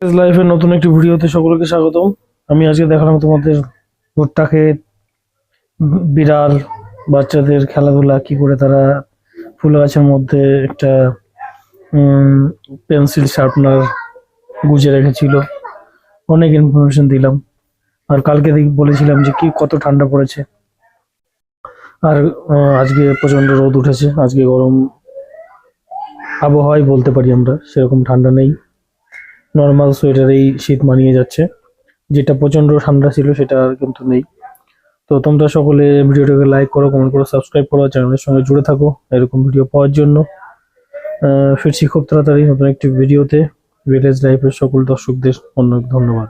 লাইফের নতুন একটি ভিডিওতে সকলকে স্বাগতম। আমি আজকে দেখালাম তোমাদের ভুট্টা ক্ষেত, বিড়াল, বাচ্চাদের খেলাধুলা, কি করে তারা ফুল গাছের মধ্যে একটা পেন্সিল শার্পনার গুজে রেখেছিল। অনেক ইনফরমেশন দিলাম। আর কালকে বলেছিলাম যে কি কত ঠান্ডা পড়েছে। আর আজকে প্রচন্ড রোদ উঠেছে। আজকে গরম আবহাওয়াই বলতে পারি আমরা, সেরকম ঠান্ডা নেই। নর্মাল সোয়েটারেই শীত মানিয়ে যাচ্ছে। যেটা প্রচন্ড ঠান্ডা ছিল সেটা আর কিন্তু নেই। তো তোমরা সকলে ভিডিওটাকে লাইক করো, কমেন্ট করো, সাবস্ক্রাইব করো, চ্যানেলের সঙ্গে জুড়ে থাকো এরকম ভিডিও পাওয়ার জন্য। ফিরছি খুব তাড়াতাড়ি নতুন একটি ভিডিওতে। ভিলেজ লাইফের সকল দর্শকদের অনেক ধন্যবাদ।